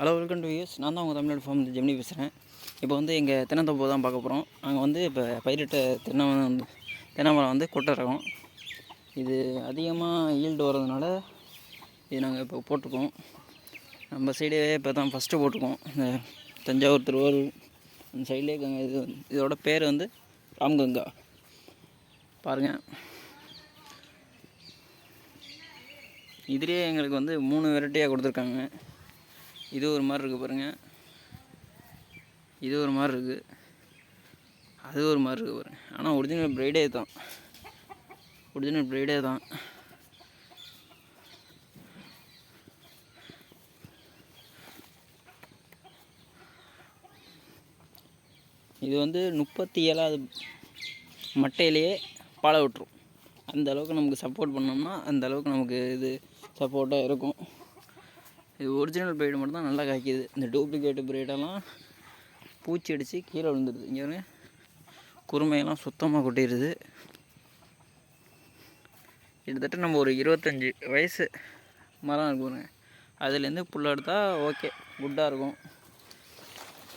Hello, welcome to use. நான் தான் உங்கள் தமிழ்நாடு ஃபார்ம் ஜெமினி பேசுகிறேன். இப்போ வந்து எங்கள் தென்னந்தோப்பு தான் பார்க்க போகிறோம். அங்கே வந்து இப்போ பயிரிட்ட தென்னை மரம் வந்து கொட்டை ரகம். இது அதிகமாக ஈல்டு வர்றதுனால இது நாங்கள் இப்போ போட்டிருக்கோம். நம்ம சைடே இப்போ தான் ஃபஸ்ட்டு போட்டிருக்கோம். இந்த தஞ்சாவூர், திருவாரூர் அந்த சைட்லேயே இதோட பேர் வந்து ராம்கங்கா. பாருங்கள், இதுலேயே எங்களுக்கு வந்து 3 வெரைட்டியாக கொடுத்துருக்காங்க. இது ஒரு மாதிரி இருக்குது பாருங்கள், இது ஒரு மாதிரி இருக்குது, அது ஒரு மாதிரி இருக்குது பாருங்கள். ஆனால் ஒரிஜினல் பிரைடே தான், ஒரிஜினல் பிரைடே தான். இது வந்து 37வது மட்டையிலேயே பாலை விட்டுரும். அந்த அளவுக்கு நமக்கு சப்போர்ட் பண்ணோம்னா அந்த அளவுக்கு நமக்கு இது சப்போர்ட்டாக இருக்கும். இது ஒரிஜினல் பிரைடு மட்டும் தான் நல்லா காய்க்குது. இந்த டூப்ளிகேட்டு பிரைடெல்லாம் பூச்சி அடித்து கீழே விழுந்துடுது. இங்கே குருமையெல்லாம் சுத்தமாக கொட்டிடுது. கிட்டத்தட்ட நம்ம ஒரு 25 வயசு மரம் இருக்குங்க, அதுலேருந்து புல் எடுத்தால் ஓகே, குட்டாக இருக்கும்.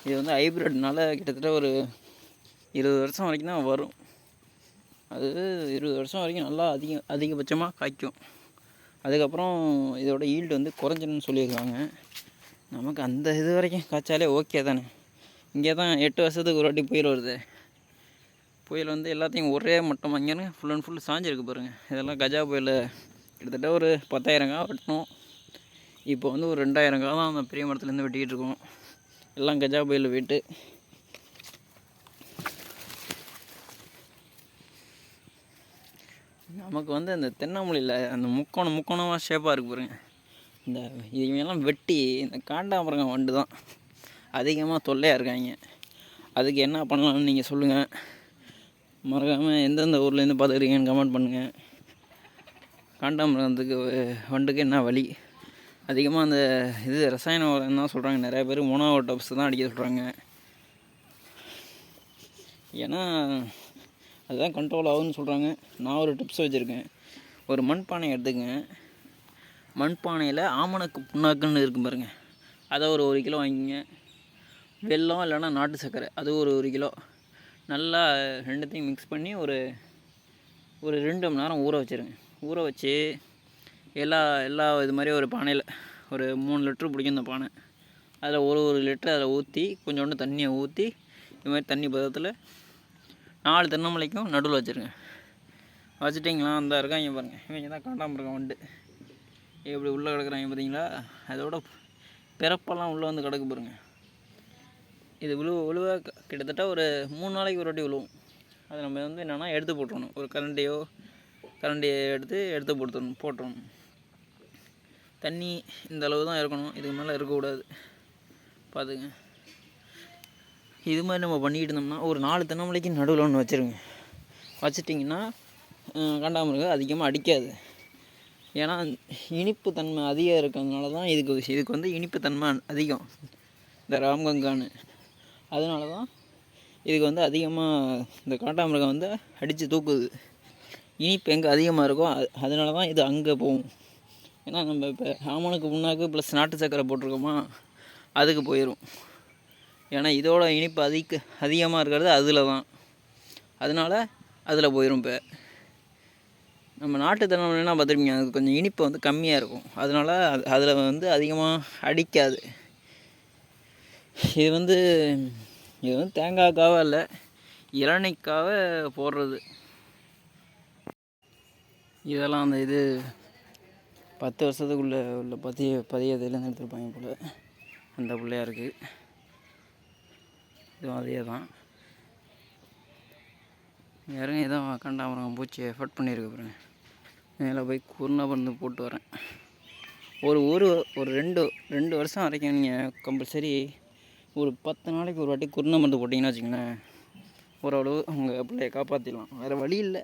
இது வந்து ஹைப்ரிட்னால கிட்டத்தட்ட ஒரு 20 வருஷம் வரைக்கும் தான் வரும். அது 20 வருஷம் வரைக்கும் நல்லா அதிகபட்சமாக காய்க்கும். அதுக்கப்புறம் இதோட ஈல்டு வந்து குறைஞ்சின்னு சொல்லியிருக்காங்க. நமக்கு அந்த இது வரைக்கும் காய்ச்சாலே ஓகே தானே. இங்கே தான் 8 வருஷத்துக்கு ஒரு வாட்டி புயல் வருது. புயல் வந்து எல்லாத்தையும் ஒரே மட்டம் இங்கேன்னு ஃபுல் அண்ட் ஃபுல் சாஞ்சிருக்கு பாருங்கள். இதெல்லாம் கஜா புயல் கிட்டத்தட்ட ஒரு 10,000 காய் வெட்டணும். இப்போ வந்து ஒரு 2,000 காய் தான் அந்த பெரிய மரத்துலேருந்து வெட்டிக்கிட்டு இருக்கோம். எல்லாம் கஜா புயல் வெயிட்டு. நமக்கு வந்து அந்த தென்னமொழியில் அந்த முக்கோணமாக ஷேப்பாக இருக்குது பாருங்க. இந்த இவங்கெல்லாம் வெட்டி இந்த காண்டாமிருகம் வண்டு தான் அதிகமாக தொல்லையாக இருக்காங்க. அதுக்கு என்ன பண்ணலாம்னு நீங்கள் சொல்லுங்கள். மறக்காமல் எந்தெந்த ஊர்லேருந்து பார்த்துக்கிறீங்கன்னு கமெண்ட் பண்ணுங்கள். காண்டாமிருகத்துக்கு வண்டுக்கு என்ன வழி? அதிகமாக அந்த இது ரசாயன உரம் தான் சொல்கிறாங்க. நிறைய பேர் மோனோடோப்ஸ் தான் அடிக்க சொல்கிறாங்க. ஏன்னா அதுதான் கண்ட்ரோல் ஆகுதுன்னு சொல்கிறாங்க. நான் ஒரு டிப்ஸ் வச்சுருக்கேன். ஒரு மண்பானை எடுத்துக்கங்க. மண்பானையில் ஆமணக்கு புண்ணாக்குன்னு இருக்கும் பாருங்க, அதை ஒரு 1 கிலோ வாங்கிங்க. வெல்லம் இல்லைன்னா நாட்டு சர்க்கரை அது ஒரு 1 கிலோ. நல்லா ரெண்டுத்தையும் மிக்ஸ் பண்ணி ஒரு 2 மணி நேரம் ஊற வச்சுருங்க. ஊற வச்சு எல்லா இது மாதிரி ஒரு பானையில் ஒரு 3 லிட்ரு பிடிக்கும் இந்த பானை. அதில் ஒரு லிட்ரு அதில் ஊற்றி கொஞ்சோண்டு தண்ணியை ஊற்றி இது மாதிரி தண்ணி பதத்தில் 4 தென்னமலைக்கும் நடுவில் வச்சுருங்க. வச்சுட்டிங்களா, அந்த இருக்காங்க பாருங்கள், இவங்க தான் காண்டாமிருகம் வண்டு. எப்படி உள்ளே கிடக்குறாங்க பார்த்தீங்களா? அதோட பிறப்பெல்லாம் உள்ளே வந்து கிடக்கு பாருங்க. இது விழுவ கிட்டத்தட்ட ஒரு 3 நாளைக்கு ஒரு வாட்டி விழுவும். அதை நம்ம வந்து என்னென்னா எடுத்து போட்டுடணும். ஒரு கரண்டியை எடுத்து போட்டுடணும். தண்ணி இந்த அளவு தான் இருக்கணும், இதுக்கு மேலே இருக்கக்கூடாது. பார்த்துங்க. இது மாதிரி நம்ம பண்ணிக்கிட்டு இருந்தோம்னா ஒரு 4 தென்னமலைக்கு நடுவில் ஒன்று வச்சுருங்க. வச்சுட்டிங்கன்னா காண்டாமிருகம் அதிகமாக அடிக்காது. ஏன்னா இனிப்பு தன்மை அதிகம் இருக்கிறதுனால தான் இதுக்கு வந்து இனிப்பு தன்மை அதிகம், இந்த ராம்கங்கான்னு. அதனால தான் இதுக்கு வந்து அதிகமாக இந்த காண்டாமிருகம் வந்து அடித்து தூக்குது. இனிப்பு எங்கே அதிகமாக இருக்கோ அதனால தான் இது அங்கே போகும். ஏன்னா நம்ம இப்போ ஆமணக்கு புண்ணாக்கு ப்ளஸ் நாட்டு சர்க்கரை போட்டிருக்கோமா, அதுக்கு போயிடும். ஏன்னா இதோட இனிப்பு அதிகமாக இருக்கிறது அதில் தான், அதனால் அதில் போயிடும். இப்போ நம்ம நாட்டு தென்னமலைனா பார்த்துருப்பீங்க, அது கொஞ்சம் இனிப்பு வந்து கம்மியாக இருக்கும். அதனால் அதில் வந்து அதிகமாக அடிக்காது. இது வந்து தேங்காய்க்காக இல்லை, இளநீக்காக போடுறது. இதெல்லாம் அந்த இது 10 வருஷத்துக்குள்ளே உள்ள பதியத்துலேருந்து எடுத்துருப்பாங்க போல். அந்த பிள்ளையாக இருக்குது. இதுவும் அதே தான். யாருங்க இதான் காண்டாமிருகம் பூச்சி எஃபர்ட் பண்ணியிருக்கு பாருங்க. மேலே போய் குருணை மருந்து போட்டு வரேன். ஒரு 2 வருஷம் வரைக்கும் நீங்கள் கம்பல்சரி ஒரு 10 நாளைக்கு ஒரு வாட்டி குருணை மருந்து போட்டிங்கன்னா வச்சுக்கோங்களேன், ஓரளவு உங்கள் பிள்ளைய காப்பாற்றிடலாம். வேறு வழி இல்லை.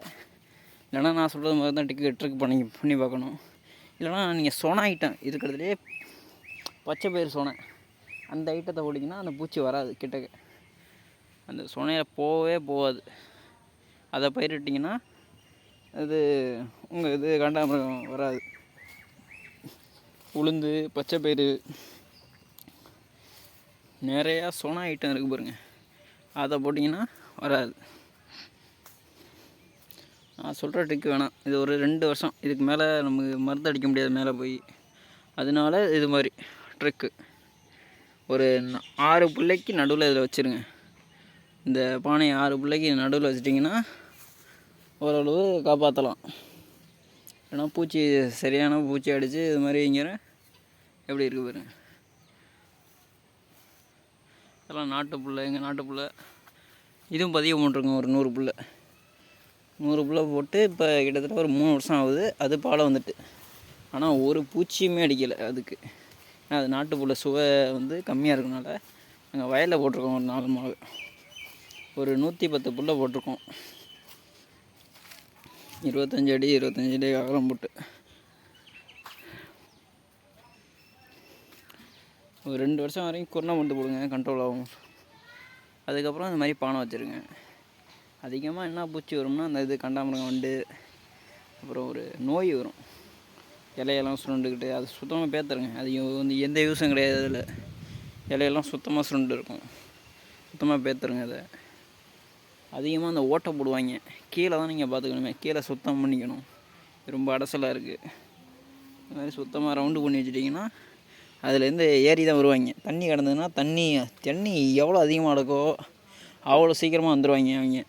இல்லைனா நான் சொல்கிறது மாதிரி தான் ட்ரிக் பண்ணி பார்க்கணும். இல்லைனா நீங்கள் சொன ஐட்டம் இருக்கிறதுலே பச்சை பயிர் சொனை அந்த ஐட்டத்தை போட்டிங்கன்னா அந்த பூச்சி வராது கிட்டக்க. அந்த சொனையில் போகவே போகாது. அதை பயிரிட்டிங்கன்னா அது உங்கள் இது காண்டாமிருகம் வராது. உளுந்து, பச்சை பயிறு, நிறையா சோனா ஐட்டம் இருக்குது பாருங்க, அதை போட்டிங்கன்னா வராது. நான் சொல்கிற ட்ரிக்கு வேணாம். இது ஒரு 2 வருஷம் இதுக்கு மேலே நமக்கு மருந்து அடிக்க முடியாது மேலே போய். அதனால இது மாதிரி ட்ரிக்கு ஒரு 6 பிள்ளைக்கு நடுவில் இதில் வச்சுருங்க. இந்த பானையை 6 பிள்ளைக்கு நடுவில் வச்சிட்டிங்கன்னா ஓரளவு காப்பாற்றலாம். ஏன்னா பூச்சி சரியான பூச்சி அடித்து இது மாதிரி இங்கே எப்படி இருக்குது பாருங்க. இதெல்லாம் நாட்டு புல்லை, எங்கள் நாட்டு புல்லை. இதுவும் பதியம் போட்டிருக்கோம் ஒரு 100 புல்லை. 100 புல்லை போட்டு இப்போ கிட்டத்தட்ட ஒரு 3 வருஷம் ஆகுது. அது பாலை வந்துட்டு, ஆனால் ஒரு பூச்சியுமே அடிக்கலை அதுக்கு. ஏன்னா அது நாட்டு புல்லை சுவை வந்து கம்மியாக இருக்கனால நாங்கள் வயலில் போட்டிருக்கோம். ஒரு 4 மாவு ஒரு 110 புல்லை போட்டிருக்கோம். 25 அடி 25 அடி அகலம் போட்டு ஒரு 2 வருஷம் வரைக்கும் கொரோனா மட்டும் போடுங்க, கண்ட்ரோல் ஆகும். அதுக்கப்புறம் இந்த மாதிரி பானை வச்சுருங்க. அதிகமாக என்ன பூச்சி வரும்னா அந்த இது கண்டாமிருகம் வண்டு, அப்புறம் ஒரு நோய் வரும், இலையெல்லாம் சுருண்டுக்கிட்டு. அது சுத்தமாக பேத்துருங்க. அது வந்து எந்த யூஸும் கிடையாது. அதில் இலையெல்லாம் சுத்தமாக சுருண்டு இருக்கும். சுத்தமாக பேத்துருங்க. அதை அதிகமாக அந்த ஓட்டை போடுவாங்க கீழே தான் நீங்கள் பார்த்துக்கணுமே. கீழே சுத்தம் பண்ணிக்கணும். ரொம்ப அடசலாக இருக்குது. இந்த மாதிரி சுத்தமாக ரவுண்டு பண்ணி வச்சுட்டிங்கன்னா அதுலேருந்து ஏறி தான் வருவாங்க. தண்ணி கிடந்ததுன்னா தண்ணி எவ்வளோ அதிகமாக இருக்கோ அவ்வளோ சீக்கிரமாக வந்துடுவாங்க அவங்க.